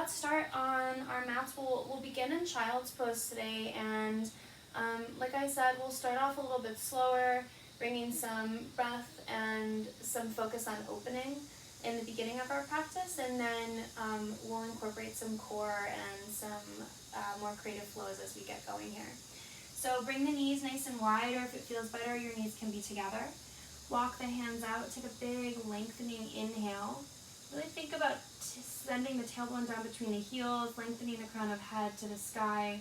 let's start on our mats. We'll begin in child's pose today, and like I said, we'll start off a little bit slower, bringing some breath and some focus on opening in the beginning of our practice, and then we'll incorporate some core and some more creative flows as we get going here. So bring the knees nice and wide, or if it feels better, your knees can be together. Walk the hands out, take a big lengthening inhale. Really think about sending the tailbone down between the heels, lengthening the crown of head to the sky,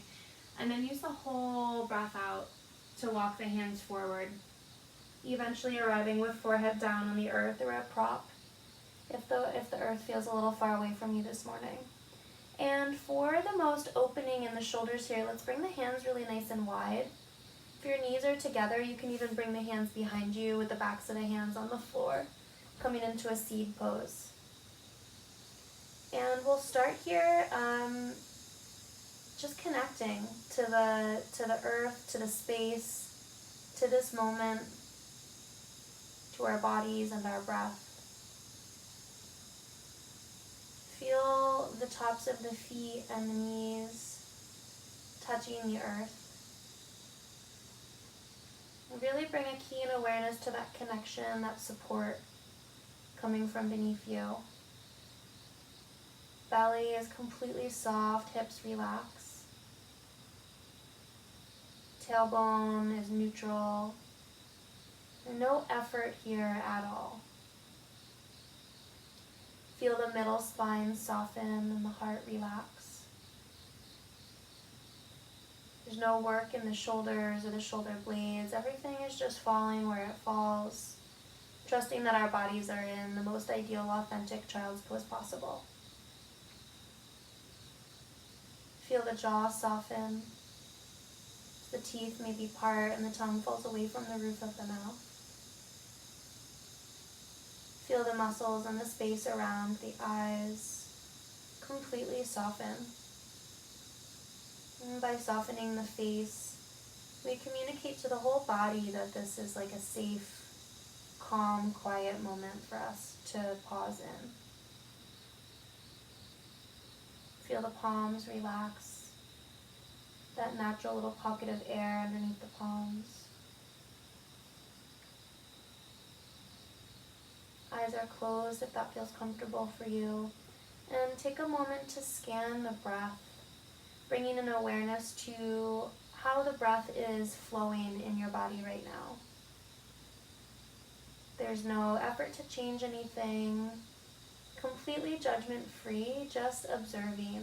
and then use the whole breath out to walk the hands forward, eventually arriving with forehead down on the earth or a prop if the earth feels a little far away from you this morning. And for the most opening in the shoulders here, let's bring the hands really nice and wide. If your knees are together, you can even bring the hands behind you with the backs of the hands on the floor, coming into a seed pose. And we'll start here just connecting to the earth, to the space, to this moment, to our bodies and our breath. Feel the tops of the feet and the knees touching the earth. And really bring a keen awareness to that connection, that support coming from beneath you. Belly is completely soft, hips relax. Tailbone is neutral. And no effort here at all. Feel the middle spine soften and the heart relax. There's no work in the shoulders or the shoulder blades. Everything is just falling where it falls, trusting that our bodies are in the most ideal, authentic child's pose possible. Feel the jaw soften. The teeth maybe part and the tongue falls away from the roof of the mouth. Feel the muscles and the space around the eyes completely soften. And by softening the face, we communicate to the whole body that this is like a safe, calm, quiet moment for us to pause in. Feel the palms relax, that natural little pocket of air underneath the palms. Eyes are closed if that feels comfortable for you. And take a moment to scan the breath, bringing an awareness to how the breath is flowing in your body right now. There's no effort to change anything, completely judgment-free, just observing.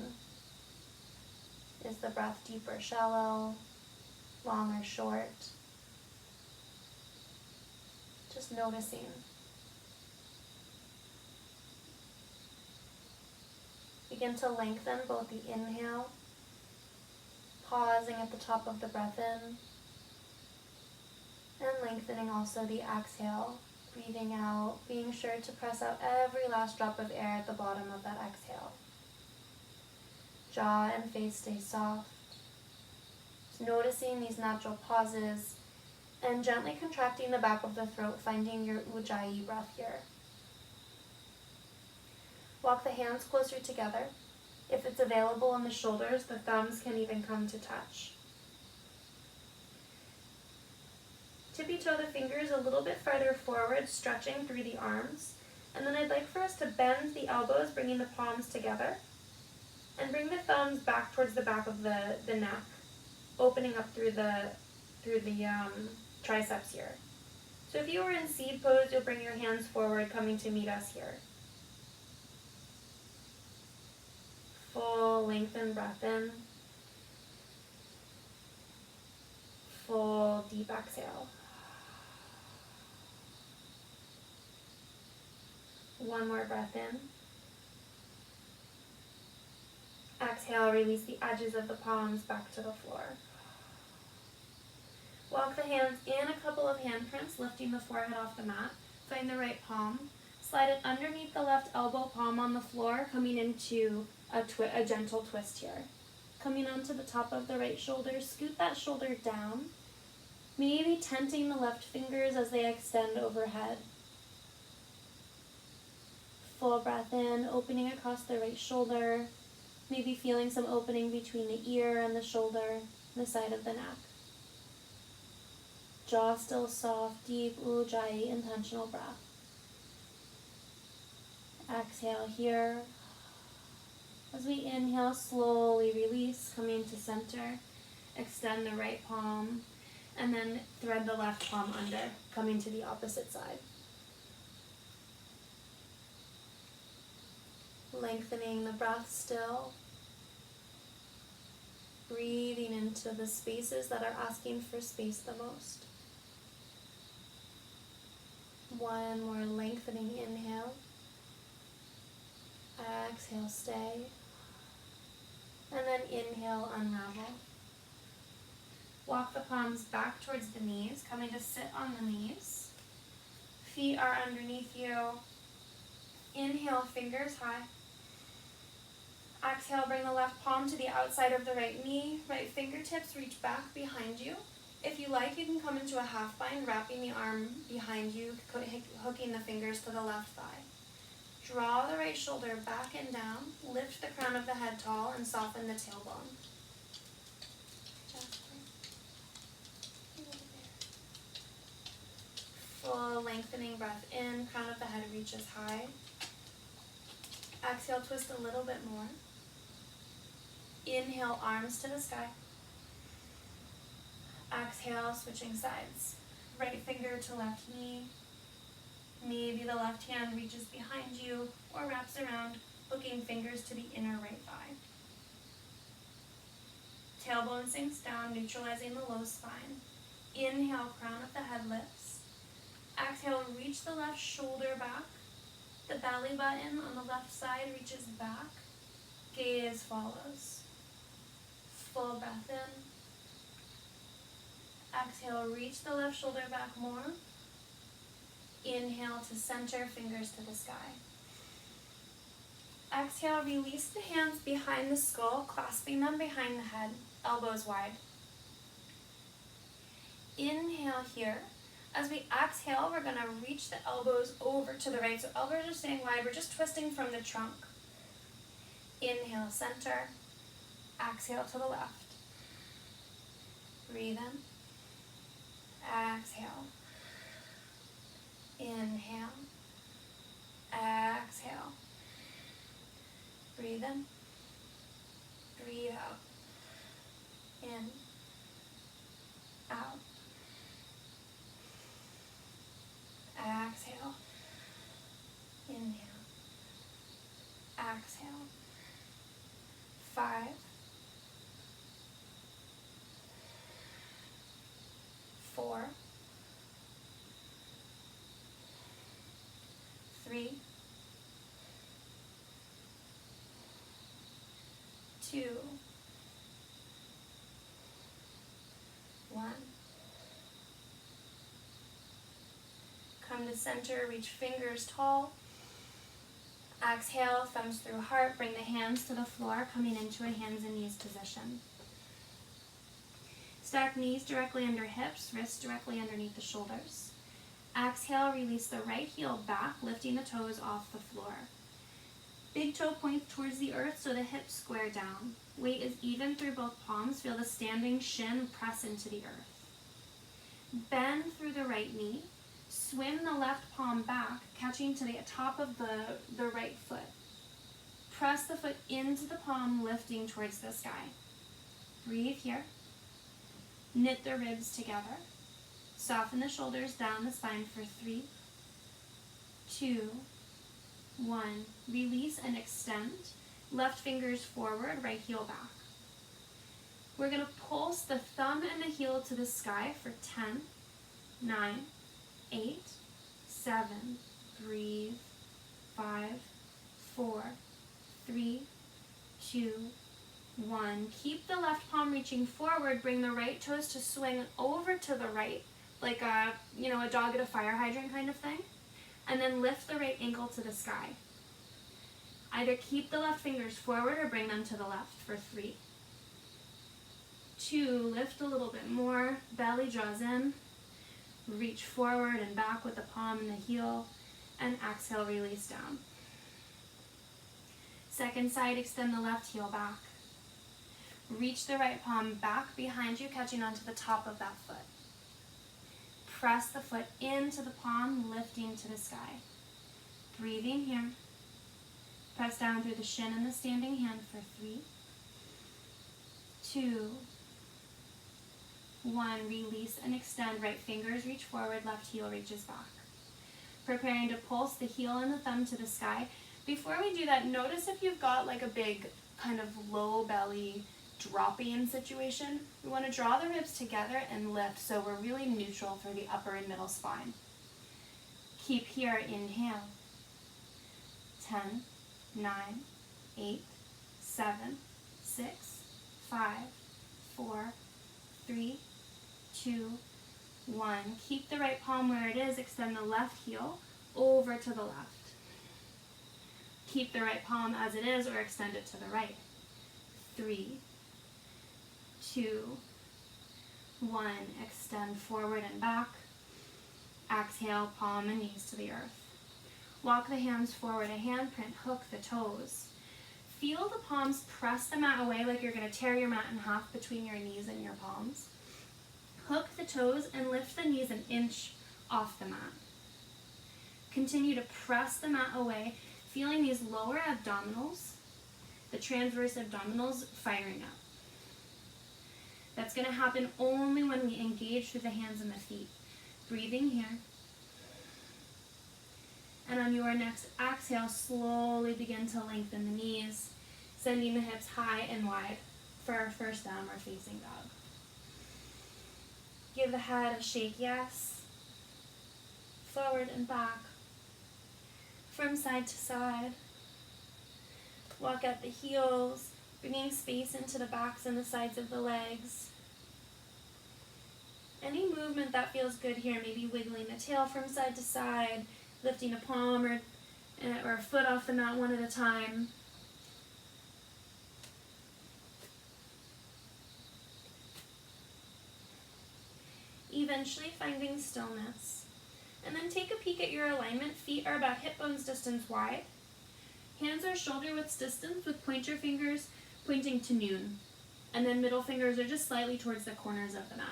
Is the breath deep or shallow, long or short? Just noticing. Begin to lengthen both the inhale, pausing at the top of the breath in, and lengthening also the exhale, breathing out, being sure to press out every last drop of air at the bottom of that exhale. Jaw and face stay soft. Just noticing these natural pauses and gently contracting the back of the throat, finding your Ujjayi breath here. Walk the hands closer together. If it's available on the shoulders, the thumbs can even come to touch. Tippy toe the fingers a little bit farther forward, stretching through the arms. And then I'd like for us to bend the elbows, bringing the palms together. And bring the thumbs back towards the back of the neck, opening up through the triceps here. So if you were in seed pose, you'll bring your hands forward, coming to meet us here. Full lengthen breath in. Full deep exhale. One more breath in. Exhale, release the edges of the palms back to the floor. Walk the hands in a couple of handprints, lifting the forehead off the mat. Find the right palm. Slide it underneath the left elbow, palm on the floor, coming into a gentle twist here. Coming onto the top of the right shoulder, scoot that shoulder down, maybe tenting the left fingers as they extend overhead. Full breath in, opening across the right shoulder, Maybe feeling some opening between the ear and the shoulder, the side of the neck. Jaw still soft, deep ujjayi intentional breath. Exhale here. As we inhale, slowly release, coming to center. Extend the right palm, and then thread the left palm under, coming to the opposite side. Lengthening the breath still. Breathing into the spaces that are asking for space the most. One more lengthening inhale. Exhale, stay. And then inhale, unravel. Walk the palms back towards the knees, coming to sit on the knees. Feet are underneath you. Inhale, fingers high. Exhale, bring the left palm to the outside of the right knee. Right fingertips reach back behind you. If you like, you can come into a half bind, wrapping the arm behind you, hooking the fingers to the left thigh. Draw the right shoulder back and down. Lift the crown of the head tall and soften the tailbone. Full lengthening breath in, crown of the head reaches high. Exhale, twist a little bit more. Inhale, arms to the sky. Exhale, switching sides. Right finger to left knee. Maybe the left hand reaches behind you or wraps around, hooking fingers to the inner right thigh. Tailbone sinks down, neutralizing the low spine. Inhale, crown of the head lifts. Exhale, reach the left shoulder back. The belly button on the left side reaches back. Gaze follows. Full breath in. Exhale, reach the left shoulder back more. Inhale to center, fingers to the sky. Exhale, release the hands behind the skull, clasping them behind the head, elbows wide. Inhale here. As we exhale, we're going to reach the elbows over to the right. So elbows are staying wide. We're just twisting from the trunk. Inhale, center. Exhale to the left. Breathe in. Exhale. Inhale. Exhale. Breathe in. Breathe out. In. Out. Exhale. Inhale. Exhale. 5. 4. 3. 2. 1. Come to center, reach fingers tall. Exhale, thumbs through heart, bring the hands to the floor, coming into a hands and knees position. Stack knees directly under hips, wrists directly underneath the shoulders. Exhale, release the right heel back, lifting the toes off the floor. Big toe points towards the earth so the hips square down. Weight is even through both palms. Feel the standing shin press into the earth. Bend through the right knee. Swim the left palm back, catching to the top of the right foot. Press the foot into the palm, lifting towards the sky. Breathe here. Knit the ribs together. Soften the shoulders down the spine for 3, 2, 1. Release and extend. Left fingers forward, right heel back. We're going to pulse the thumb and the heel to the sky for 10, 9, 8, 7, breathe, 5, 4, 3, 2, 1. Keep the left palm reaching forward. Bring the right toes to swing over to the right, like a dog at a fire hydrant kind of thing. And then lift the right ankle to the sky. Either keep the left fingers forward or bring them to the left for 3, 2, lift a little bit more, belly draws in. Reach forward and back with the palm and the heel, and exhale, release down. Second side, extend the left heel back. Reach the right palm back behind you, catching onto the top of that foot. Press the foot into the palm, lifting to the sky. Breathing here. Press down through the shin and the standing hand for 3, 2, 1. Release and extend. Right fingers reach forward, left heel reaches back. Preparing to pulse the heel and the thumb to the sky. Before we do that, notice if you've got like a big kind of low belly dropping situation. We want to draw the ribs together and lift so we're really neutral through the upper and middle spine. Keep here, inhale. 10, 9, 8, 7, 6, 5, 4, 3, 2, 1. Keep the right palm where it is. Extend the left heel over to the left. Keep the right palm as it is or extend it to the right. 3, 2, 1. Extend forward and back. Exhale, palm and knees to the earth. Walk the hands forward, a handprint, hook the toes. Feel the palms press the mat away like you're going to tear your mat in half between your knees and your palms. Hook the toes and lift the knees an inch off the mat. Continue to press the mat away, feeling these lower abdominals, the transverse abdominals firing up. That's going to happen only when we engage through the hands and the feet. Breathing here. And on your next exhale, slowly begin to lengthen the knees, sending the hips high and wide for our first downward facing dog. Give the head a shake yes. Forward and back. From side to side. Walk at the heels, bringing space into the backs and the sides of the legs. Any movement that feels good here, maybe wiggling the tail from side to side, lifting a palm or a foot off the mat one at a time. Eventually finding stillness. And then take a peek at your alignment. Feet are about hip bones distance wide. Hands are shoulder width distance with pointer fingers pointing to noon. And then middle fingers are just slightly towards the corners of the mat.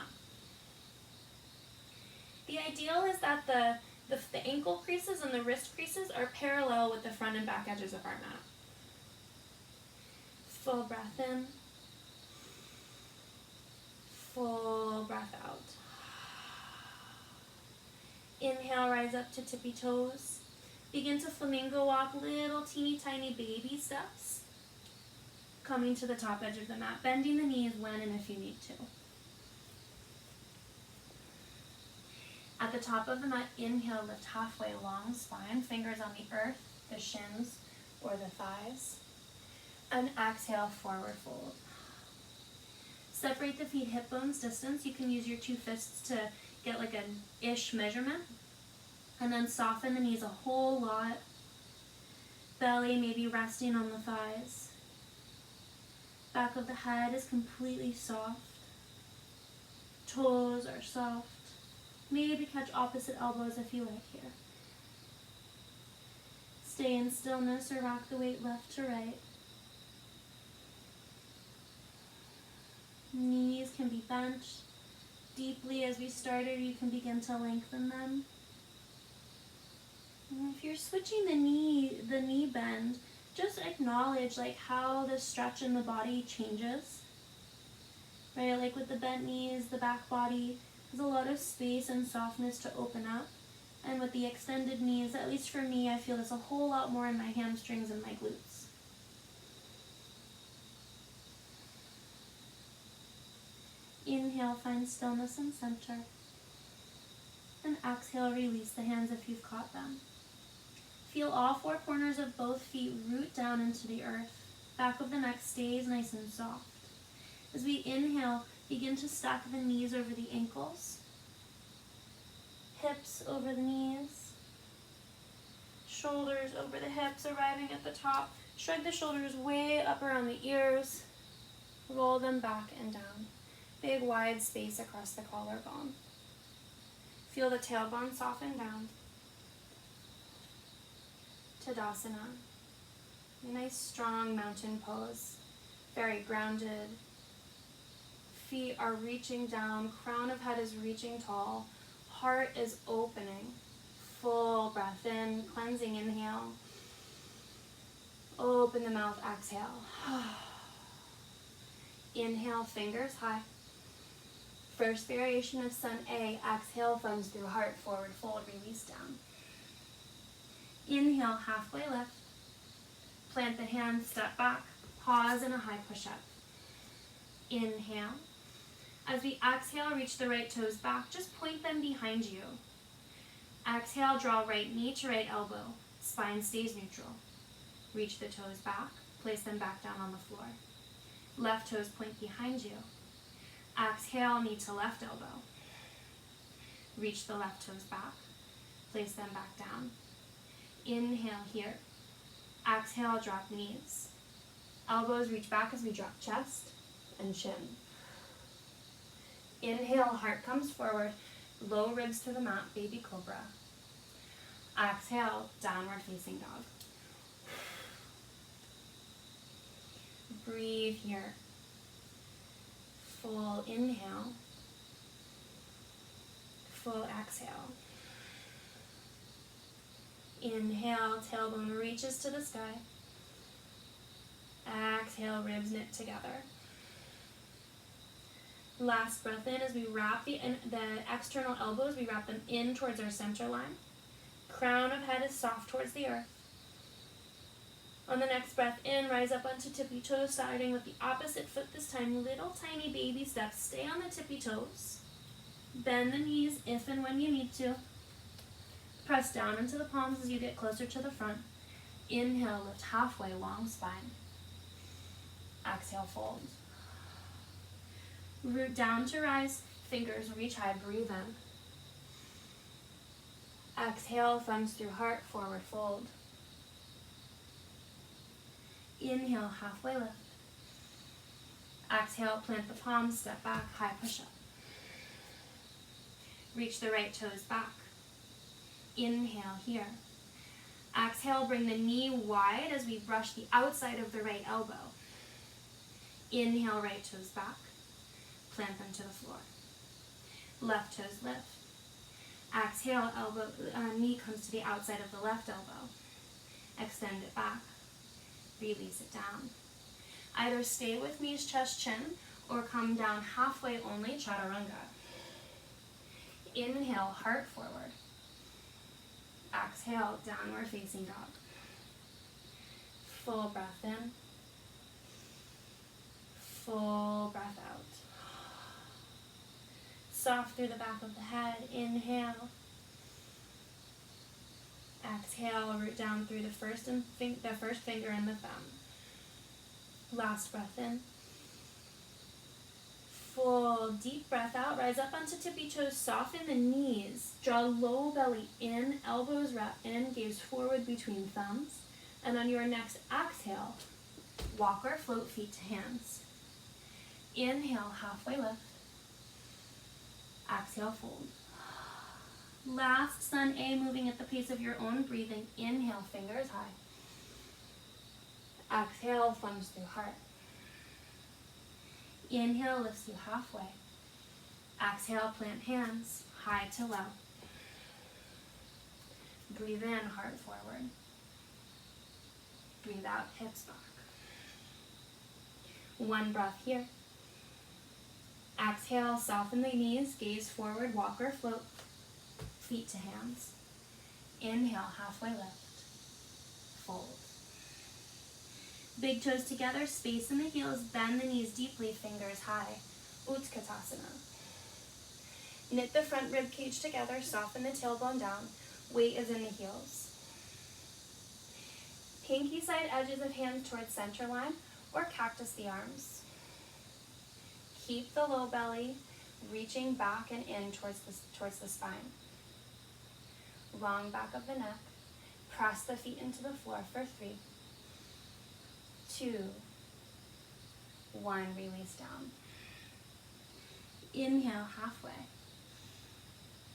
The ideal is that the ankle creases and the wrist creases are parallel with the front and back edges of our mat. Full breath in. Full breath out. Inhale, rise up to tippy toes. Begin to flamingo walk, little teeny tiny baby steps. Coming to the top edge of the mat, bending the knees when and if you need to. At the top of the mat, inhale, lift halfway, long spine, fingers on the earth, the shins or the thighs. And exhale, forward fold. Separate the feet hip bones distance. You can use your 2 fists to get like an ish measurement. And then soften the knees a whole lot. Belly maybe resting on the thighs. Back of the head is completely soft. Toes are soft. Maybe catch opposite elbows if you like here. Stay in stillness or rock the weight left to right. Knees can be bent deeply as we started. You can begin to lengthen them. And if you're switching the knee bend, just acknowledge like how the stretch in the body changes. Right, like with the bent knees, the back body, there's a lot of space and softness to open up. And with the extended knees, at least for me, I feel this a whole lot more in my hamstrings and my glutes. Inhale, find stillness and center. And exhale, release the hands if you've caught them. Feel all 4 corners of both feet root down into the earth. Back of the neck stays nice and soft. As we inhale, begin to stack the knees over the ankles. Hips over the knees. Shoulders over the hips, arriving at the top. Shrug the shoulders way up around the ears. Roll them back and down. Big wide space across the collarbone. Feel the tailbone soften down. Tadasana. Nice strong mountain pose, very grounded. Feet are reaching down, crown of head is reaching tall, heart is opening. Full breath in, cleansing inhale. Open the mouth, exhale. Inhale, fingers high. First variation of Sun A, exhale, thumbs through heart, forward fold, release down. Inhale, halfway lift. Plant the hands, step back, pause in a high push-up. Inhale. As we exhale, reach the right toes back, just point them behind you. Exhale, draw right knee to right elbow, spine stays neutral. Reach the toes back, place them back down on the floor. Left toes point behind you. Exhale, knee to left elbow. Reach the left toes back, place them back down. Inhale here. Exhale, drop knees. Elbows reach back as we drop chest and chin. Inhale, heart comes forward, low ribs to the mat, baby cobra. Exhale, downward facing dog. Breathe here. Full inhale. Full exhale. Inhale, tailbone reaches to the sky. Exhale, ribs knit together. Last breath in as we wrap the external elbows, we wrap them in towards our center line. Crown of head is soft towards the earth. On the next breath in, rise up onto tippy toes, starting with the opposite foot this time. Little tiny baby steps. Stay on the tippy toes. Bend the knees if and when you need to. Press down into the palms as you get closer to the front. Inhale, lift halfway, long spine. Exhale, fold. Root down to rise, fingers reach high, breathe in. Exhale, thumbs through heart, forward fold. Inhale, halfway lift. Exhale, plant the palms, step back, high push-up. Reach the right toes back. Inhale here. Exhale, bring the knee wide as we brush the outside of the right elbow. Inhale, right toes back. Plant them to the floor. Left toes lift. Exhale, knee comes to the outside of the left elbow. Extend it back. Release it down. Either stay with knees, chest, chin, or come down halfway only, Chaturanga. Inhale, heart forward. Exhale, downward facing dog. Full breath in. Full breath out. Soft through the back of the head. Inhale. Exhale, root down through the first finger and the thumb. Last breath in. Full deep breath out. Rise up onto tippy toes. Soften the knees. Draw low belly in. Elbows wrap in. Gaze forward between thumbs. And on your next exhale, walk or float feet to hands. Inhale, halfway lift. Exhale, fold. Last Sun A, moving at the pace of your own breathing. Inhale, fingers high. Exhale, thumbs through heart. Inhale, lifts you halfway. Exhale, plant hands, high to low. Breathe in, heart forward. Breathe out, hips back. One breath here. Exhale, soften the knees, gaze forward, walk or float. Feet to hands. Inhale, halfway lift. Fold. Big toes together, space in the heels, bend the knees deeply, fingers high. Utkatasana. Knit the front rib cage together, soften the tailbone down. Weight is in the heels. Pinky side edges of hands towards center line or cactus the arms. Keep the low belly reaching back and in towards the spine. Long back of the neck. Press the feet into the floor for 3, 2, 1. Release down. Inhale, halfway.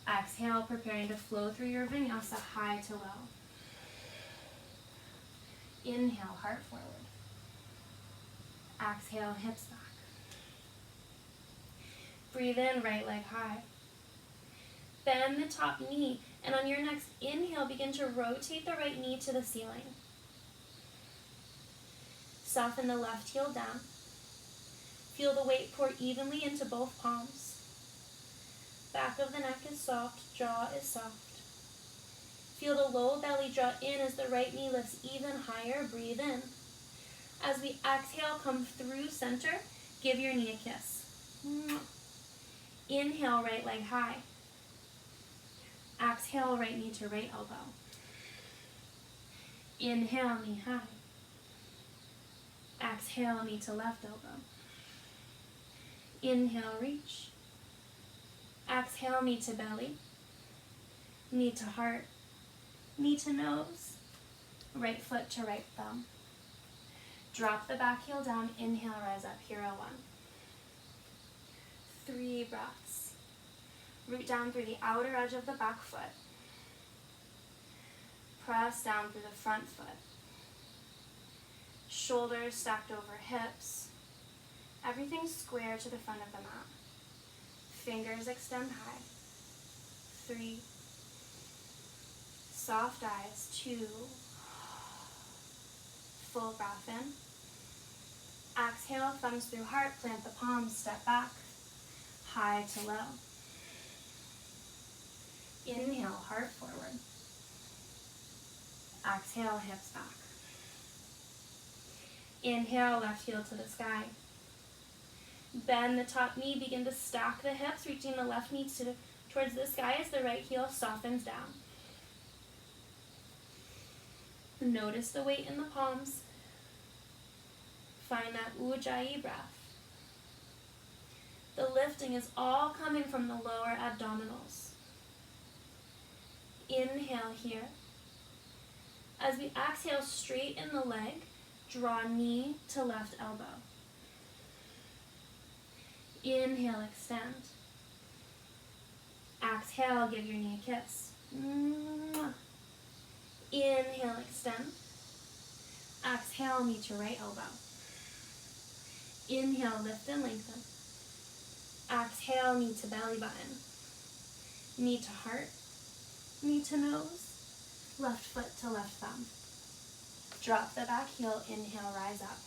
Exhale, preparing to flow through your vinyasa, high to low. Inhale, heart forward. Exhale, hips back. Breathe in, right leg high. Bend the top knee, and on your next inhale, begin to rotate the right knee to the ceiling. Soften the left heel down. Feel the weight pour evenly into both palms. Back of the neck is soft, jaw is soft. Feel the low belly draw in as the right knee lifts even higher. Breathe in. As we exhale, come through center. Give your knee a kiss. Inhale, right leg high. Exhale, right knee to right elbow. Inhale, knee high. Exhale, knee to left elbow. Inhale, reach. Exhale, knee to belly. Knee to heart. Knee to nose. Right foot to right thumb. Drop the back heel down. Inhale, rise up. Hero one. 3 breaths. Root down through the outer edge of the back foot. Press down through the front foot. Shoulders stacked over hips. Everything square to the front of the mat. Fingers extend high. 3. Soft eyes. 2. Full breath in. Exhale, thumbs through heart, plant the palms, step back. High to low. Inhale, heart forward. Exhale, hips back. Inhale, left heel to the sky. Bend the top knee, begin to stack the hips, reaching the left knee towards the sky as the right heel softens down. Notice the weight in the palms. Find that Ujjayi breath. The lifting is all coming from the lower abdominals. Inhale here. As we exhale, straighten the leg, draw knee to left elbow. Inhale, extend. Exhale, give your knee a kiss. Inhale, extend. Exhale, knee to right elbow. Inhale, lift and lengthen. Exhale, knee to belly button. Knee to heart. Knee to nose. Left foot to left thumb. Drop the back heel. Inhale, rise up.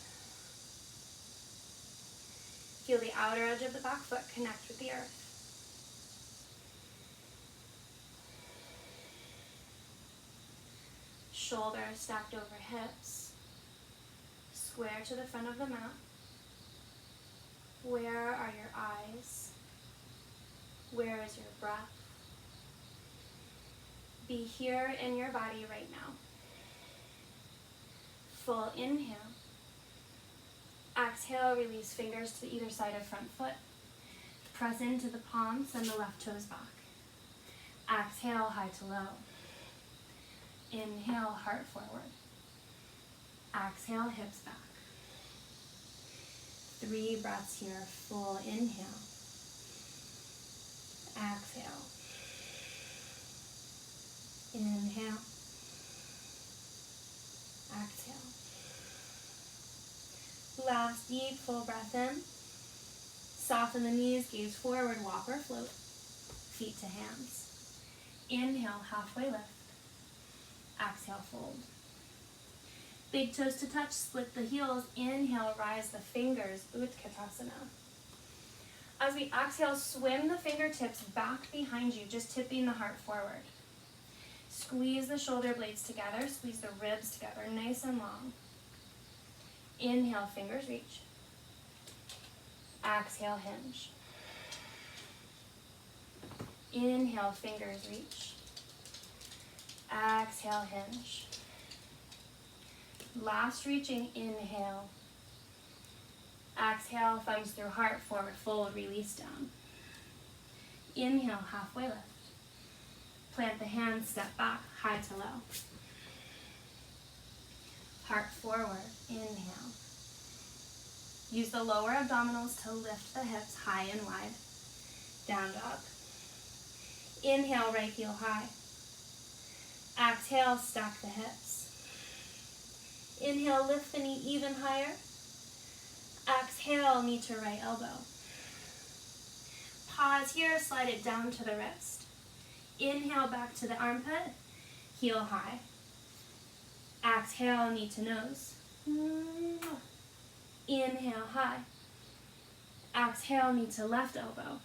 Feel the outer edge of the back foot connect with the earth. Shoulders stacked over hips. Square to the front of the mat. Where are your eyes? Where is your breath? Be here in your body right now. Full inhale. Exhale, release fingers to either side of front foot. Press into the palms, send the left toes back. Exhale, high to low. Inhale, heart forward. Exhale, hips back. 3 breaths here. Full inhale. Exhale. Inhale. Exhale. Last deep, full breath in. Soften the knees, gaze forward, walk or float. Feet to hands. Inhale, halfway lift. Exhale, fold. Big toes to touch, split the heels. Inhale, rise the fingers, Utkatasana. As we exhale, swim the fingertips back behind you, just tipping the heart forward. Squeeze the shoulder blades together, squeeze the ribs together, nice and long. Inhale, fingers reach. Exhale, hinge. Inhale, fingers reach. Exhale, hinge. Last reaching, inhale. Exhale, thumbs through heart, forward fold, release down. Inhale, halfway lift. Plant the hands, step back, high to low. Heart forward, inhale. Use the lower abdominals to lift the hips high and wide. Down dog. Inhale, right heel high. Exhale, stack the hips. Inhale, lift the knee even higher. Exhale, knee to right elbow. Pause here, slide it down to the wrist. Inhale, back to the armpit, heel high. Exhale, knee to nose. Inhale, high. Exhale, knee to left elbow.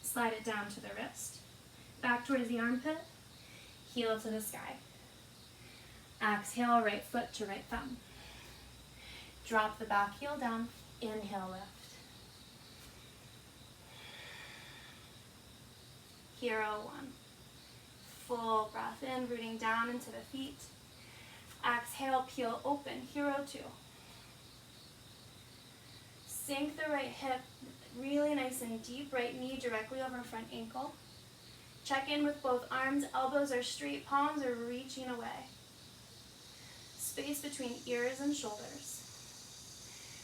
Slide it down to the wrist. Back towards the armpit, heel to the sky. Exhale, right foot to right thumb. Drop the back heel down, inhale, lift. Hero 1. Full breath in, rooting down into the feet. Exhale, peel open, Hero 2. Sink the right hip really nice and deep, right knee directly over front ankle. Check in with both arms, elbows are straight, palms are reaching away. Space between ears and shoulders.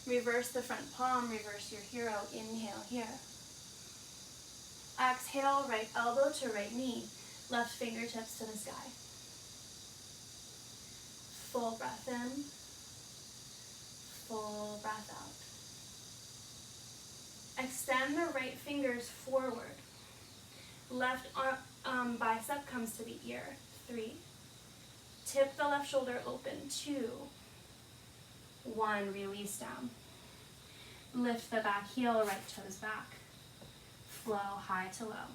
Reverse the front palm, reverse your hero, inhale here. Exhale, right elbow to right knee, left fingertips to the sky. Full breath in, full breath out. Extend the right fingers forward. Left bicep comes to the ear, 3. Tip the left shoulder open, 2. 1, release down. Lift the back heel, right toes back. Flow high to low.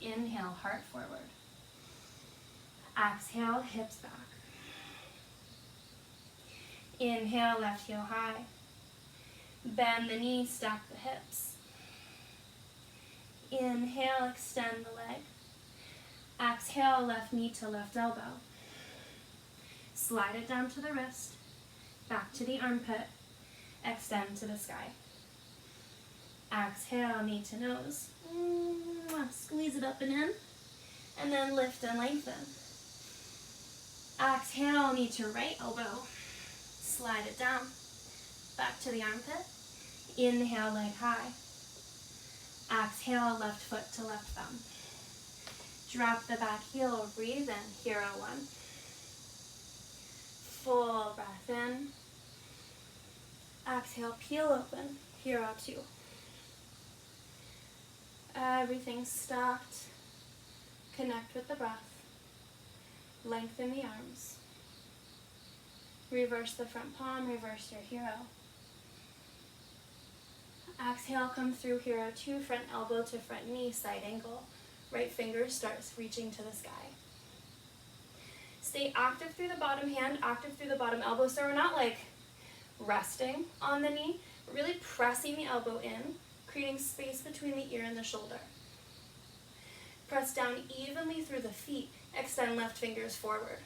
Inhale, heart forward. Exhale, hips back. Inhale, left heel high. Bend the knees, stack the hips. Inhale, extend the leg. Exhale, left knee to left elbow. Slide it down to the wrist, back to the armpit, extend to the sky. Exhale, knee to nose. Squeeze it up and in, and then lift and lengthen. Exhale, knee to right elbow. Slide it down, back to the armpit. Inhale, leg high. Exhale, left foot to left thumb. Drop the back heel, breathe in, Hero 1. Full breath in. Exhale, peel open, Hero 2. Everything's stopped. Connect with the breath. Lengthen the arms. Reverse the front palm, reverse your hero. Exhale, come through Hero 2, front elbow to front knee, side angle. Right finger starts reaching to the sky. Stay active through the bottom hand, active through the bottom elbow, so we're not like resting on the knee, but really pressing the elbow in, creating space between the ear and the shoulder. Press down evenly through the feet, extend left fingers forward.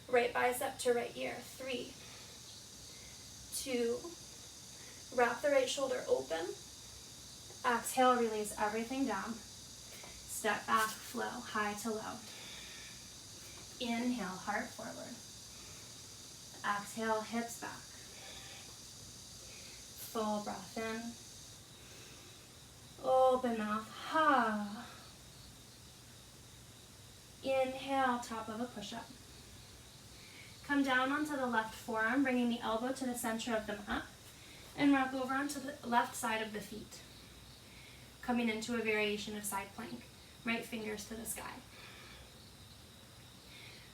Right bicep to right ear, 3, 2, wrap the right shoulder open. Exhale, release everything down. Step back, flow, high to low. Inhale, heart forward. Exhale, hips back. Full breath in. Open mouth, ha. Inhale, top of a push-up. Come down onto the left forearm, bringing the elbow to the center of the mat, and rock over onto the left side of the feet. Coming into a variation of side plank. Right fingers to the sky.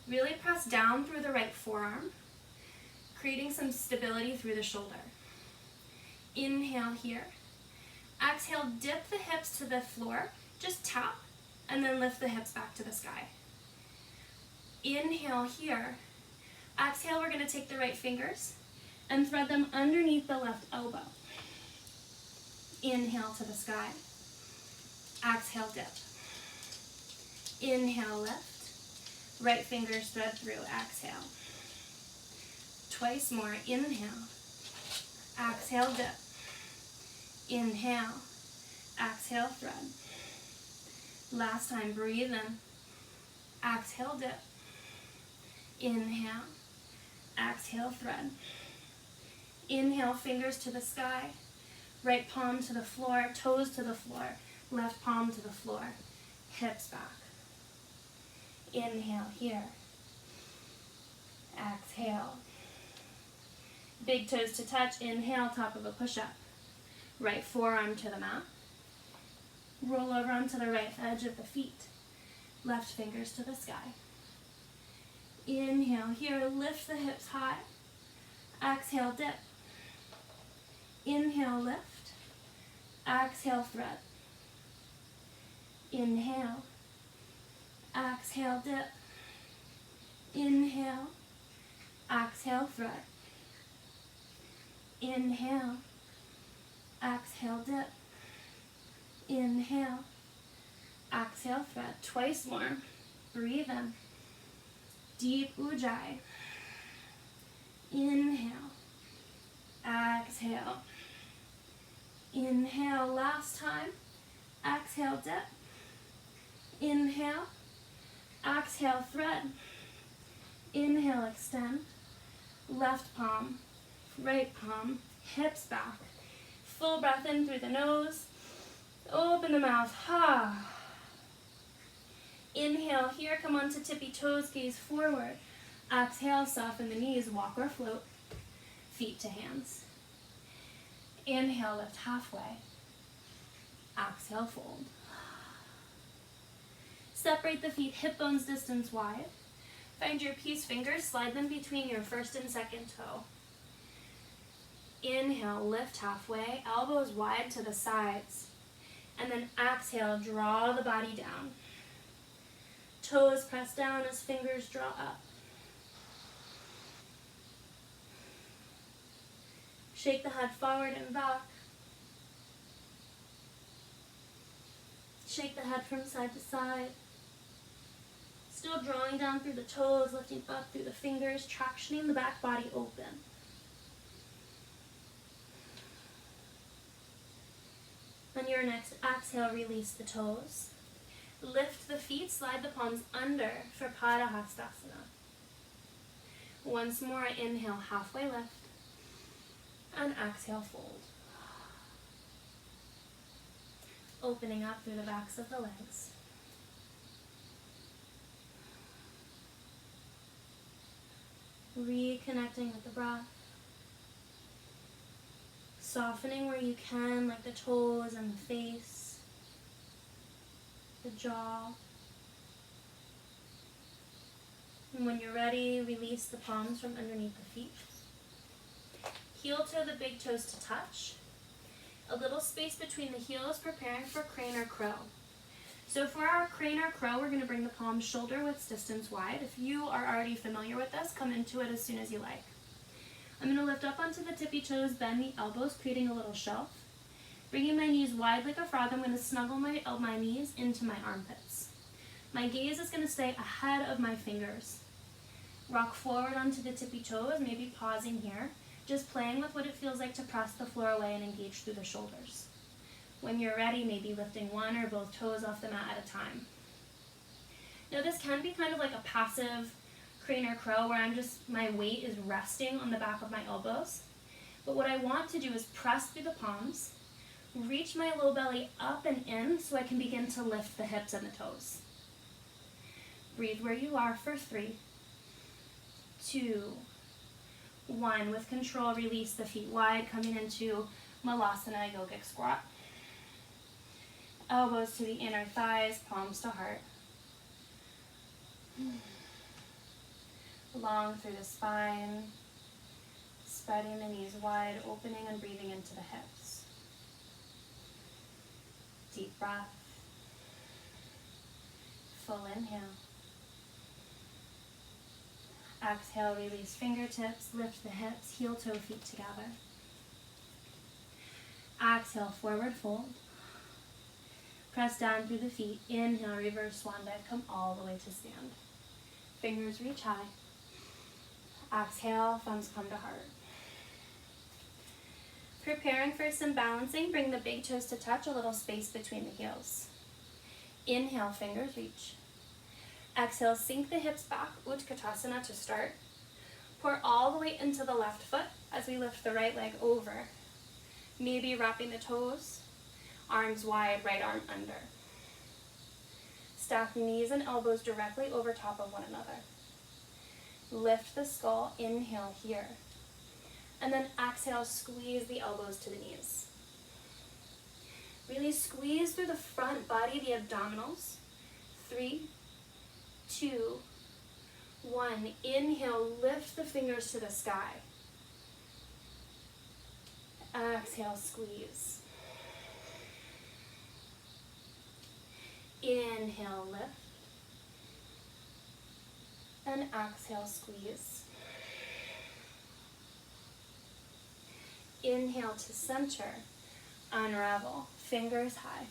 Really press down through the right forearm, creating some stability through the shoulder. Inhale here. Exhale, dip the hips to the floor, just tap, and then lift the hips back to the sky. Inhale here. Exhale, we're going to take the right fingers and thread them underneath the left elbow. Inhale to the sky. Exhale, dip. Inhale, lift. Right fingers thread through, exhale. Twice more, inhale. Exhale, dip. Inhale. Exhale, thread. Last time, breathe in. Exhale, dip. Inhale. Exhale, thread. Inhale, fingers to the sky. Right palm to the floor, toes to the floor. Left palm to the floor. Hips back. Inhale here. Exhale. Big toes to touch. Inhale, top of a push-up. Right forearm to the mat. Roll over onto the right edge of the feet. Left fingers to the sky. Inhale here, lift the hips high. Exhale, dip. Inhale, lift. Exhale, thread. Inhale. Exhale, dip. Inhale. Exhale, thread. Inhale. Exhale, dip. Inhale. Exhale, thread. Twice more. Breathe in. Deep ujjayi. Inhale. Exhale. Inhale, last time. Exhale, dip. Inhale. Exhale, thread. Inhale, extend. Left palm, right palm, hips back. Full breath in through the nose. Open the mouth. Ha. Inhale here, come onto tippy toes, gaze forward. Exhale, soften the knees, walk or float. Feet to hands. Inhale, lift halfway. Exhale, fold. Separate the feet hip bones distance wide. Find your peace fingers, slide them between your first and second toe. Inhale, lift halfway, elbows wide to the sides. And then exhale, draw the body down. Toes press down as fingers draw up. Shake the head forward and back. Shake the head from side to side. Still drawing down through the toes, lifting up through the fingers, tractioning the back body open. On your next exhale, release the toes. Lift the feet, slide the palms under for Padahastasana. Once more, inhale, halfway lift. And exhale, fold. Opening up through the backs of the legs. Reconnecting with the breath. Softening where you can, like the toes and the face, the jaw. And when you're ready, release the palms from underneath the feet. Heel toe the big toes to touch. A little space between the heels, preparing for crane or crow. So for our crane or crow, we're going to bring the palms shoulder width distance wide. If you are already familiar with this, come into it as soon as you like. I'm going to lift up onto the tippy toes, bend the elbows, creating a little shelf. Bringing my knees wide like a frog, I'm going to snuggle my knees into my armpits. My gaze is going to stay ahead of my fingers. Rock forward onto the tippy toes, maybe pausing here. Just playing with what it feels like to press the floor away and engage through the shoulders. When you're ready, maybe lifting one or both toes off the mat at a time. Now this can be kind of like a passive crane or crow where my weight is resting on the back of my elbows. But what I want to do is press through the palms, reach my low belly up and in so I can begin to lift the hips and the toes. Breathe where you are for 3, 2, 1. With control, release the feet wide, coming into Malasana, Yogic squat. Elbows to the inner thighs, palms to heart. Long through the spine, spreading the knees wide, opening and breathing into the hips. Deep breath. Full inhale. Exhale, release fingertips, lift the hips, heel toe feet together. Exhale, forward fold. Press down through the feet. Inhale, reverse swan dive, come all the way to stand. Fingers reach high. Exhale, thumbs come to heart. Preparing for some balancing, bring the big toes to touch, a little space between the heels. Inhale, fingers reach. Exhale, sink the hips back, Utkatasana to start. Pour all the way into the left foot as we lift the right leg over. Maybe wrapping the toes, arms wide, right arm under. Stack knees and elbows directly over top of one another. Lift the skull, inhale here. And then exhale, squeeze the elbows to the knees. Really squeeze through the front body, the abdominals. 3, 2, 1. Inhale, lift the fingers to the sky. Exhale, squeeze. Inhale, lift. And exhale, squeeze. Inhale to center, unravel, fingers high.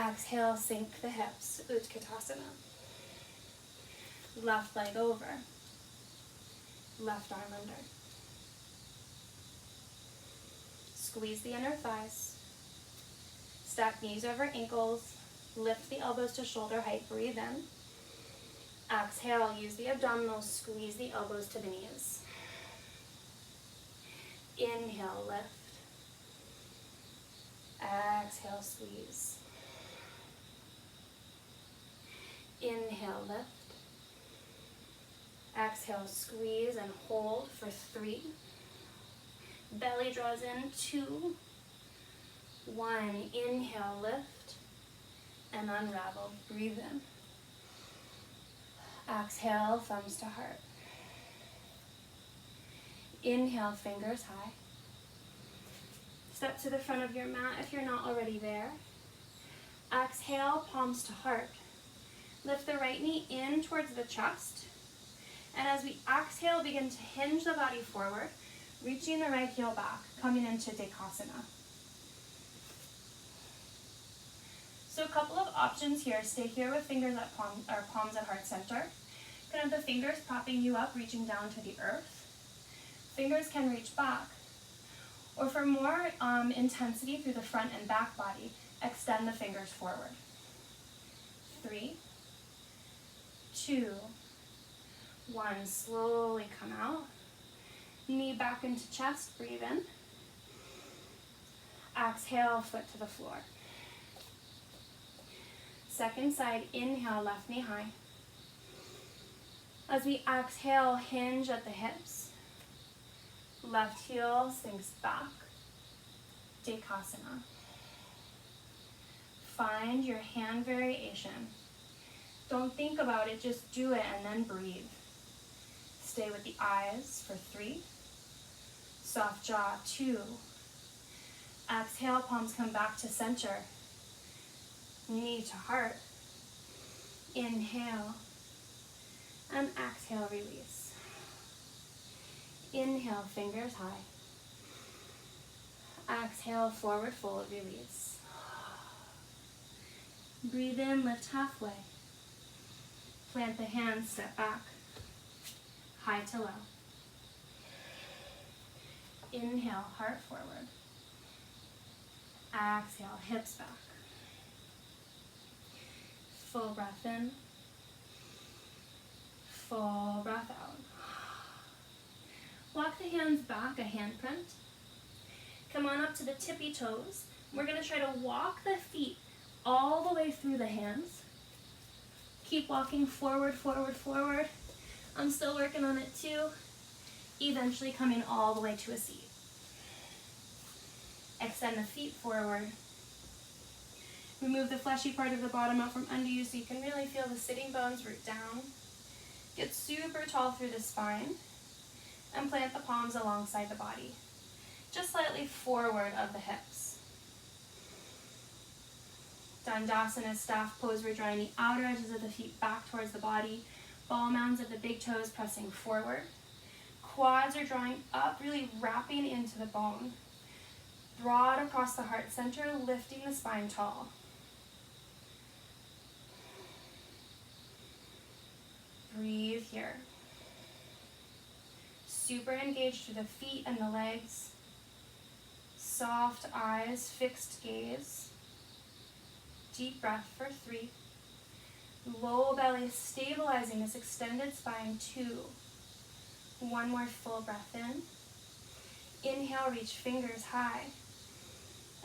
Exhale, sink the hips, Utkatasana. Left leg over, left arm under. Squeeze the inner thighs. Stack knees over ankles, lift the elbows to shoulder height, breathe in. Exhale, use the abdominals, squeeze the elbows to the knees. Inhale, lift. Exhale, squeeze. Inhale, lift. Exhale, squeeze and hold for 3. Belly draws in, 2, 1. Inhale, lift, and unravel. Breathe in. Exhale, thumbs to heart. Inhale, fingers high. Step to the front of your mat if you're not already there. Exhale, palms to heart. Lift the right knee in towards the chest. And as we exhale, begin to hinge the body forward, reaching the right heel back, coming into Dekasana. So a couple of options here. Stay here with fingers at palms at heart center. Kind of the fingers propping you up, reaching down to the earth. Fingers can reach back. Or for more intensity through the front and back body, extend the fingers forward. 3, 2, 1. Slowly come out. Knee back into chest, breathe in. Exhale, foot to the floor. Second side, inhale, left knee high. As we exhale, hinge at the hips. Left heel sinks back. Dekasana. Find your hand variation. Don't think about it, just do it and then breathe. Stay with the eyes for 3. Soft jaw, 2. Exhale, palms come back to center. Knee to heart. Inhale. And exhale, release. Inhale, fingers high. Exhale, forward fold, release. Breathe in, lift halfway. Plant the hands, step back. High to low. Inhale, heart forward. Exhale, hips back. Full breath in. Full breath out. Walk the hands back, a hand print. Come on up to the tippy toes. We're going to try to walk the feet all the way through the hands. Keep walking forward, forward, forward. I'm still working on it too. Eventually coming all the way to a seat. Extend the feet forward. Remove the fleshy part of the bottom out from under you so you can really feel the sitting bones root down. Get super tall through the spine. And plant the palms alongside the body. Just slightly forward of the hips. Dandasana, staff pose. We're drawing the outer edges of the feet back towards the body. Ball mounds of the big toes pressing forward. Quads are drawing up, really wrapping into the bone. Broad across the heart center, lifting the spine tall. Breathe here. Super engaged through the feet and the legs. Soft eyes, fixed gaze. Deep breath for 3. Low belly stabilizing this extended spine, 2. 1 more full breath in. Inhale, reach fingers high.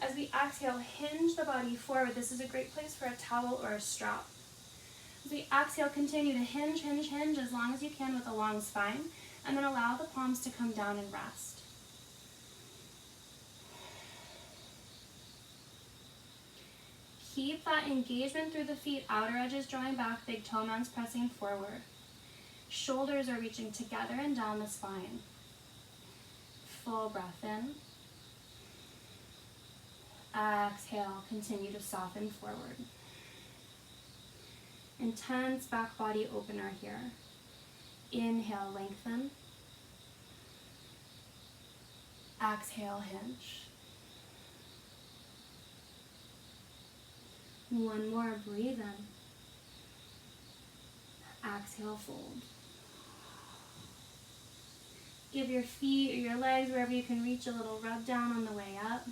As we exhale, hinge the body forward. This is a great place for a towel or a strap. As we exhale, continue to hinge, hinge, hinge as long as you can with a long spine, and then allow the palms to come down and rest. Keep that engagement through the feet, outer edges drawing back, big toe mounds pressing forward. Shoulders are reaching together and down the spine. Full breath in. Exhale, continue to soften forward. Intense back body opener here. Inhale, lengthen. Exhale, hinge. One more, breathe in. Exhale, fold. Give your feet or your legs, wherever you can reach, a little rub down on the way up.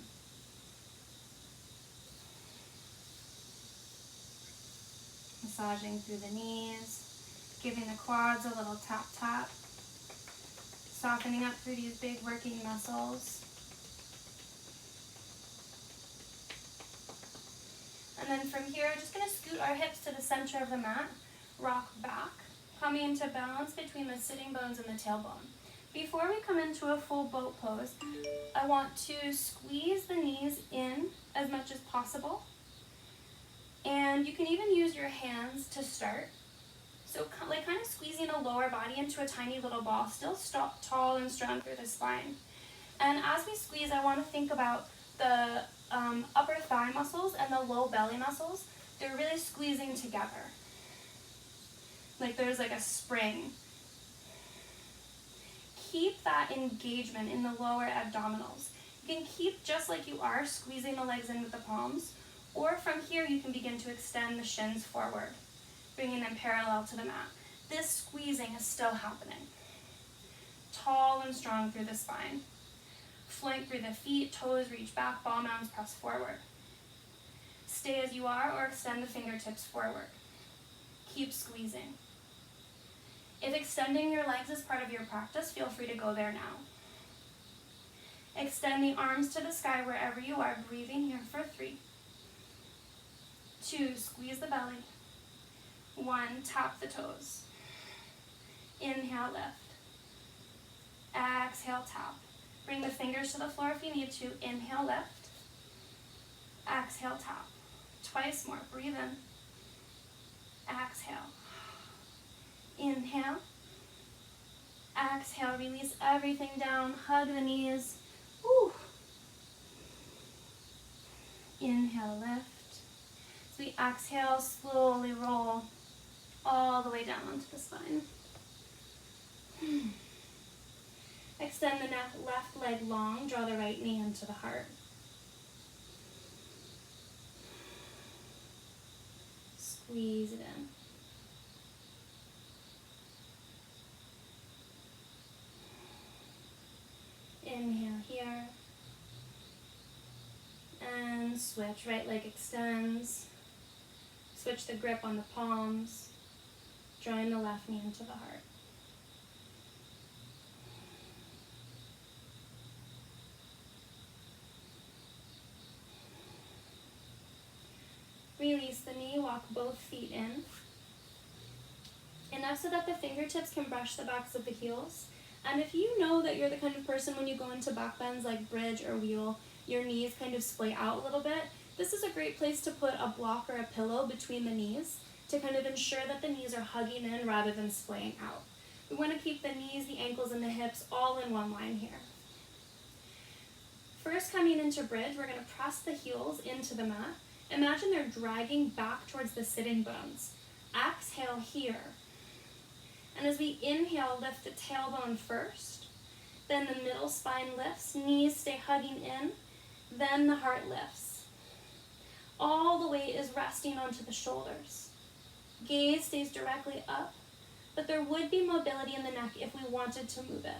Massaging through the knees, giving the quads a little tap tap. Softening up through these big working muscles. And then from here, just going to scoot our hips to the center of the mat, rock back, coming into balance between the sitting bones and the tailbone. Before we come into a full boat pose, I want to squeeze the knees in as much as possible. And you can even use your hands to start. So like kind of squeezing a lower body into a tiny little ball, still tall and strong through the spine. And as we squeeze, I want to think about the upper thigh muscles and the low belly muscles. They're really squeezing together. Like there's like a spring. Keep that engagement in the lower abdominals. You can keep just like you are, squeezing the legs in with the palms, or from here you can begin to extend the shins forward, bringing them parallel to the mat. This squeezing is still happening. Tall and strong through the spine. Flank through the feet, toes reach back, ball mounds press forward. Stay as you are or extend the fingertips forward. Keep squeezing. If extending your legs is part of your practice, feel free to go there now. Extend the arms to the sky wherever you are, breathing here for 3. 2, squeeze the belly. 1, tap the toes. Inhale, lift. Exhale, tap. Bring the fingers to the floor if you need to. Inhale, lift. Exhale, tap. Twice more. Breathe in. Exhale. Inhale. Exhale. Release everything down. Hug the knees. Woo. Inhale, lift. As we exhale, slowly roll all the way down onto the spine. Extend the neck, left leg long, draw the right knee into the heart. Squeeze it in. Inhale here. And switch, right leg extends. Switch the grip on the palms, drawing the left knee into the heart. Release the knee, walk both feet in. Enough so that the fingertips can brush the backs of the heels. And if you know that you're the kind of person when you go into back bends like bridge or wheel, your knees kind of splay out a little bit, this is a great place to put a block or a pillow between the knees to kind of ensure that the knees are hugging in rather than splaying out. We want to keep the knees, the ankles, and the hips all in one line here. First, coming into bridge, we're going to press the heels into the mat. Imagine they're dragging back towards the sitting bones. Exhale here. And as we inhale, lift the tailbone first. Then the middle spine lifts, knees stay hugging in. Then the heart lifts. All the weight is resting onto the shoulders. Gaze stays directly up, but there would be mobility in the neck if we wanted to move it.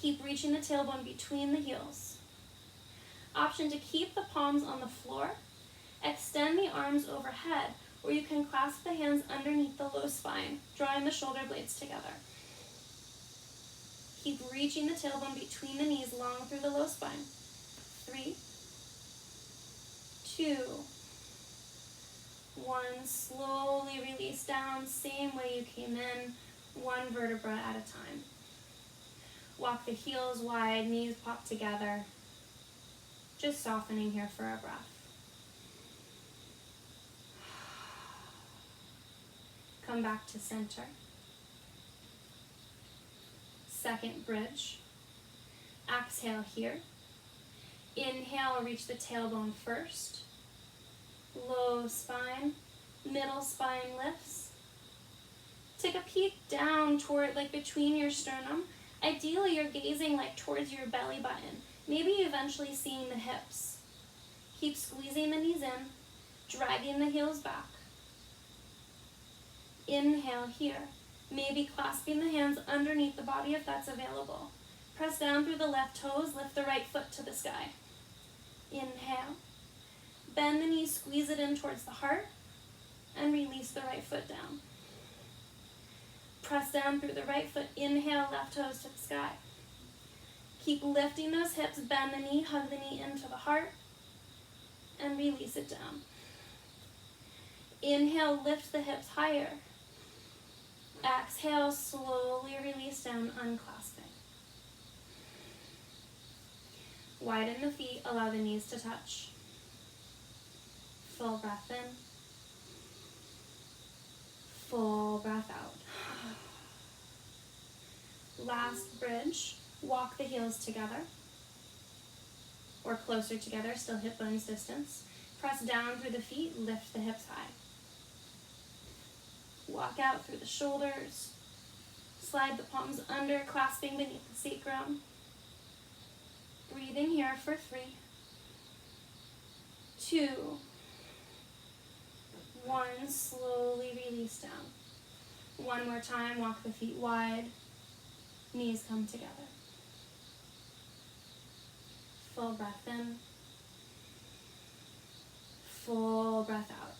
Keep reaching the tailbone between the heels. Option to keep the palms on the floor. Extend the arms overhead, or you can clasp the hands underneath the low spine, drawing the shoulder blades together. Keep reaching the tailbone between the knees, long through the low spine. 3, 2, 1, slowly release down, same way you came in, 1 vertebra at a time. Walk the heels wide, knees pop together. Just softening here for a breath. Come back to center. Second bridge. Exhale here. Inhale, reach the tailbone first. Low spine, middle spine lifts. Take a peek down toward, like between your sternum. Ideally, you're gazing like towards your belly button. Maybe eventually seeing the hips. Keep squeezing the knees in, dragging the heels back. Inhale here. Maybe clasping the hands underneath the body if that's available. Press down through the left toes, lift the right foot to the sky. Inhale. Bend the knees, squeeze it in towards the heart, and release the right foot down. Press down through the right foot, inhale, left toes to the sky. Keep lifting those hips, bend the knee, hug the knee into the heart, and release it down. Inhale, lift the hips higher. Exhale, slowly release down, unclasping. Widen the feet, allow the knees to touch. Full breath in. Full breath out. Last bridge, walk the heels together or closer together, still hip bones distance. Press down through the feet, lift the hips high. Walk out through the shoulders. Slide the palms under, clasping beneath the sacrum. Breathing here for 3, 2, 1. Slowly release down. One more time, walk the feet wide. Knees come together. Full breath in. Full breath out.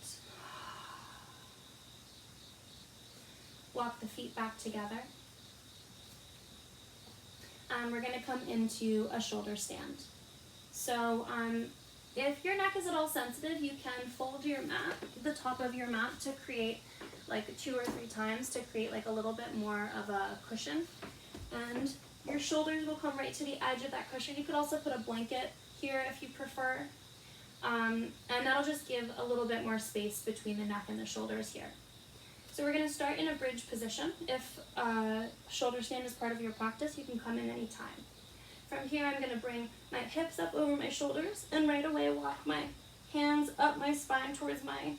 Walk the feet back together. We're going to come into a shoulder stand. So if your neck is at all sensitive, you can fold your mat, the top of your mat, to create like 2 or 3 times to create like a little bit more of a cushion. And your shoulders will come right to the edge of that cushion. You could also put a blanket here if you prefer. And that'll just give a little bit more space between the neck and the shoulders here. So we're going to start in a bridge position. If shoulder stand is part of your practice, you can come in any time. From here, I'm going to bring my hips up over my shoulders and right away walk my hands up my spine towards my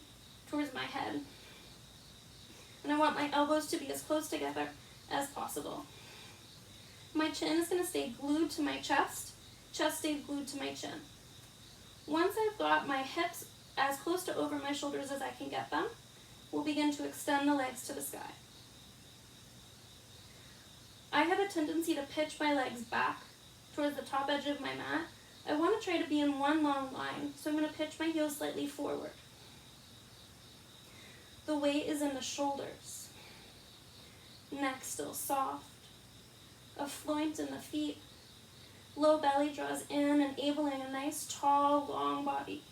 head. And I want my elbows to be as close together as possible. My chin is going to stay glued to my chest. Chest stayed glued to my chin. Once I've got my hips as close to over my shoulders as I can get them, we'll begin to extend the legs to the sky. I have a tendency to pitch my legs back towards the top edge of my mat. I want to try to be in one long line, so I'm going to pitch my heels slightly forward. The weight is in the shoulders. Neck still soft. A floint in the feet. Low belly draws in, enabling a nice, tall, long body.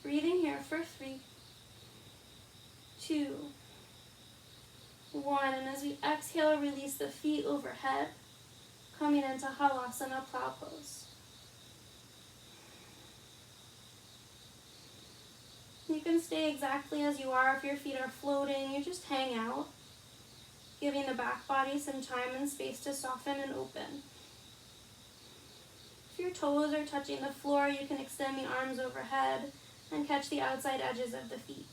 Breathing here for 3, 2, 1. And as we exhale, release the feet overhead, coming into Halasana, plow pose. You can stay exactly as you are. If your feet are floating, you just hang out, giving the back body some time and space to soften and open. If your toes are touching the floor, you can extend the arms overhead and catch the outside edges of the feet.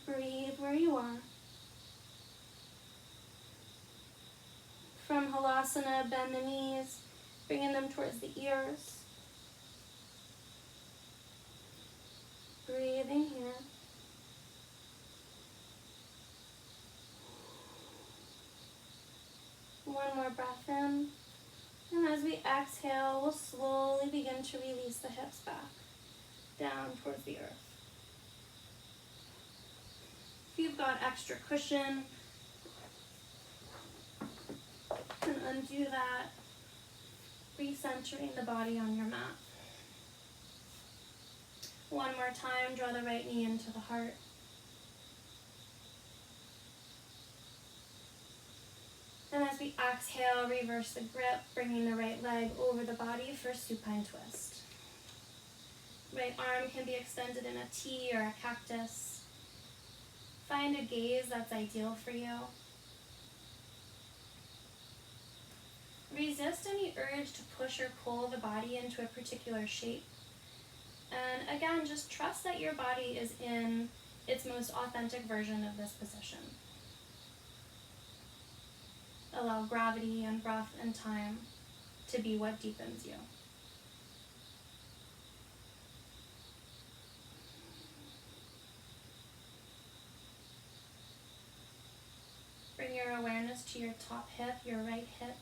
Breathe where you are. From Halasana, bend the knees, bringing them towards the ears. Breathing here. One more breath in. And as we exhale, we'll slowly begin to release the hips back, down towards the earth. If you've got extra cushion, you can undo that. recentering the body on your mat. One more time, draw the right knee into the heart. And as we exhale, reverse the grip, bringing the right leg over the body for supine twist. Right arm can be extended in a T or a cactus. Find a gaze that's ideal for you. Resist any urge to push or pull the body into a particular shape. And again, just trust that your body is in its most authentic version of this position. Allow gravity and breath and time to be what deepens you. Bring your awareness to your top hip, your right hip,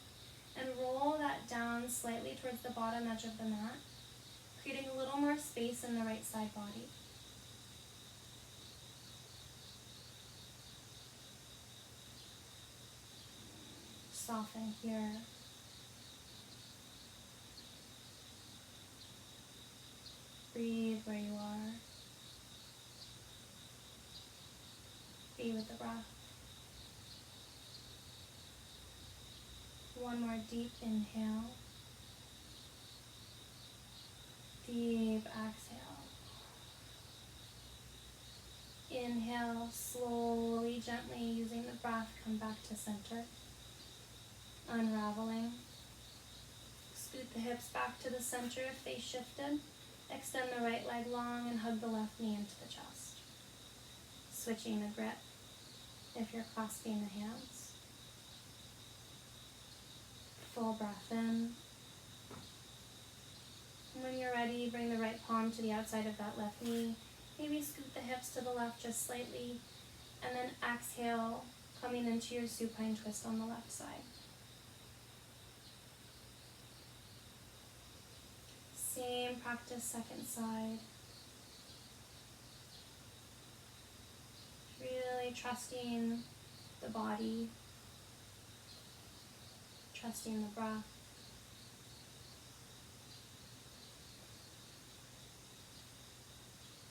and roll that down slightly towards the bottom edge of the mat, creating a little more space in the right side body. Soften here. Breathe where you are. Be with the breath. One more deep inhale. Deep exhale. Inhale, slowly, gently, using the breath, come back to center. Unraveling. Scoot the hips back to the center if they shifted. Extend the right leg long and hug the left knee into the chest. Switching the grip if you're clasping the hands. Full breath in. And when you're ready, bring the right palm to the outside of that left knee. Maybe scoot the hips to the left just slightly. And then exhale, coming into your supine twist on the left side. Same practice, second side. Really trusting the body, trusting the breath.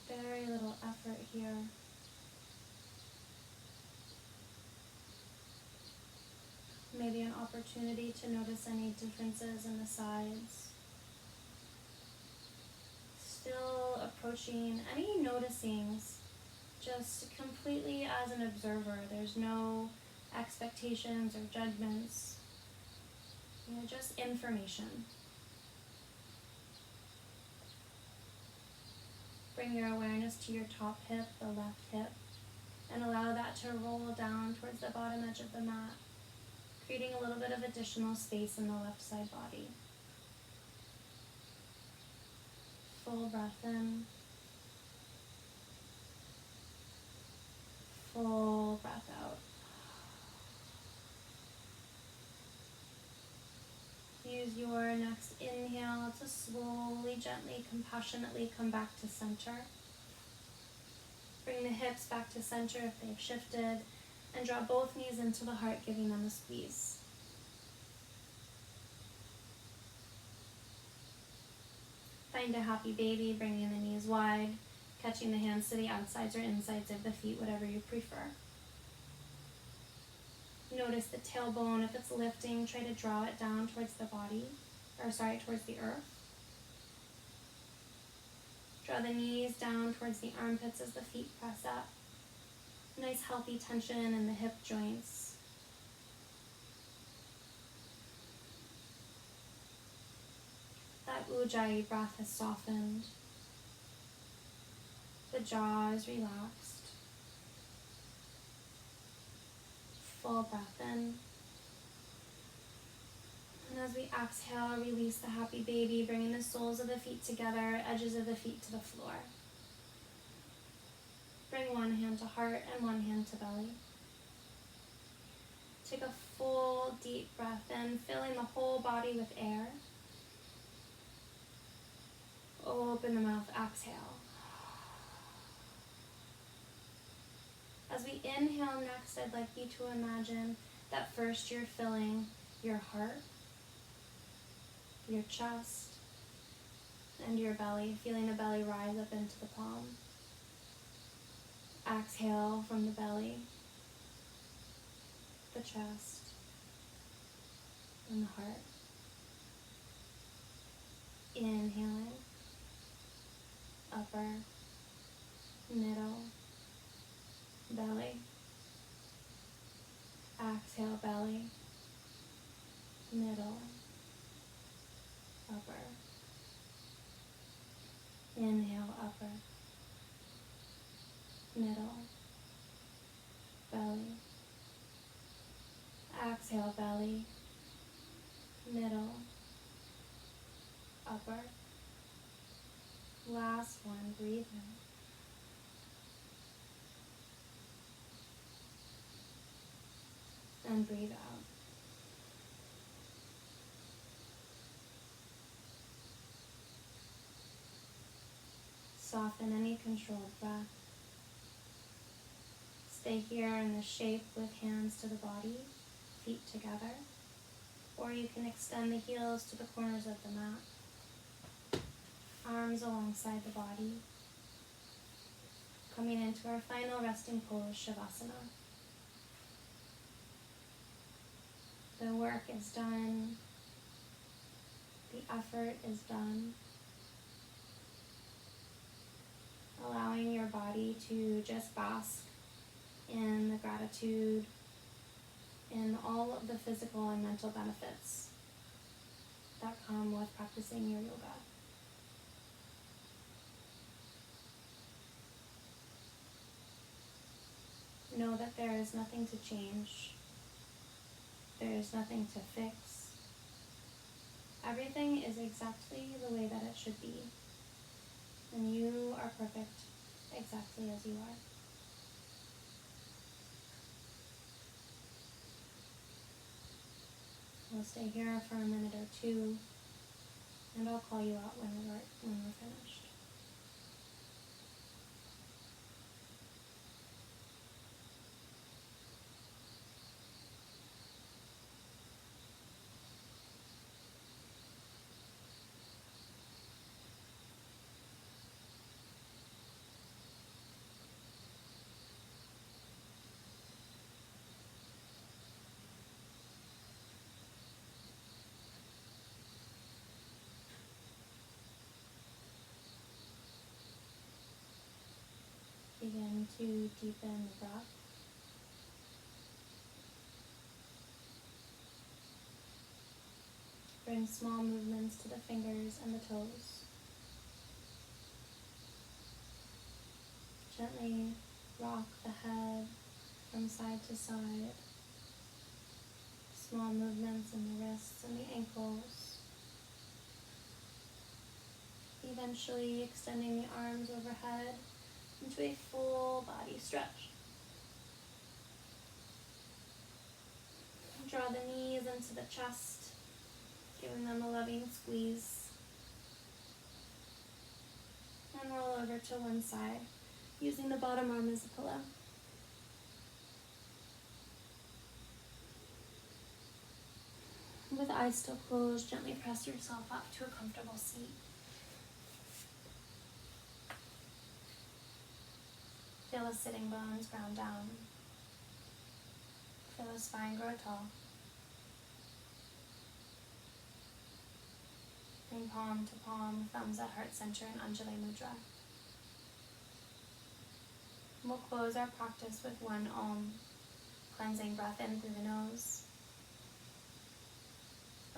Very little effort here. Maybe an opportunity to notice any differences in the sides. Still approaching any noticings just completely as an observer. There's no expectations or judgments. Just information. Bring your awareness to your top hip, the left hip, and allow that to roll down towards the bottom edge of the mat, creating a little bit of additional space in the left side body. Full breath in. Full breath out. Use your next inhale to slowly, gently, compassionately come back to center. Bring the hips back to center if they've shifted, and draw both knees into the heart, giving them a squeeze. Find a happy baby, bringing the knees wide, catching the hands to the outsides or insides of the feet, whatever you prefer. Notice the tailbone. If it's lifting, try to draw it down towards the body, towards the earth. Draw the knees down towards the armpits as the feet press up. Nice healthy tension in the hip joints. That Ujjayi breath has softened. The jaw is relaxed. Full breath in. And as we exhale, release the happy baby, bringing the soles of the feet together, edges of the feet to the floor. Bring one hand to heart and one hand to belly. Take a full deep breath in, filling the whole body with air. Open the mouth, exhale. As we inhale next, I'd like you to imagine that first you're filling your heart, your chest and your belly, feeling the belly rise up into the palm. Exhale from the belly, the chest, and the heart. Inhaling, upper, middle, belly. Exhale, belly, middle, upper. Inhale, upper, middle, belly. Exhale, belly, middle, upper. Last one, breathe in. And breathe out. Soften any controlled breath. Stay here in the shape with hands to the body, feet together, or you can extend the heels to the corners of the mat, arms alongside the body, coming into our final resting pose, Shavasana. The work is done, the effort is done, allowing your body to just bask in the gratitude and all of the physical and mental benefits that come with practicing your yoga. Know that there is nothing to change. There is nothing to fix. Everything is exactly the way that it should be. And you are perfect exactly as you are. We'll stay here for a minute or two, and I'll call you out when we're finished. Begin to deepen the breath. Bring small movements to the fingers and the toes. Gently rock the head from side to side. Small movements in the wrists and the ankles. Eventually extending the arms overhead into a full body stretch. Draw the knees into the chest, giving them a loving squeeze. And roll over to one side, using the bottom arm as a pillow. With eyes still closed, gently press yourself up to a comfortable seat. Feel the sitting bones ground down. Feel the spine grow tall. Bring palm to palm, thumbs at heart center in Anjali Mudra. We'll close our practice with one Om, cleansing breath in through the nose.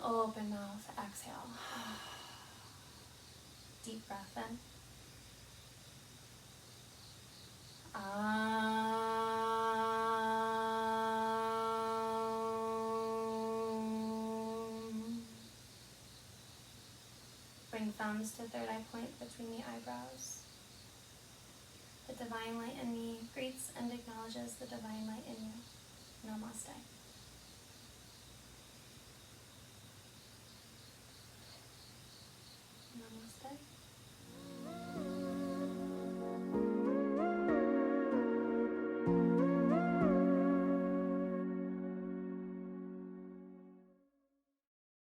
Open mouth, exhale. Deep breath in. Bring thumbs to third eye point between the eyebrows. The divine light in me greets and acknowledges the divine light in you. Namaste.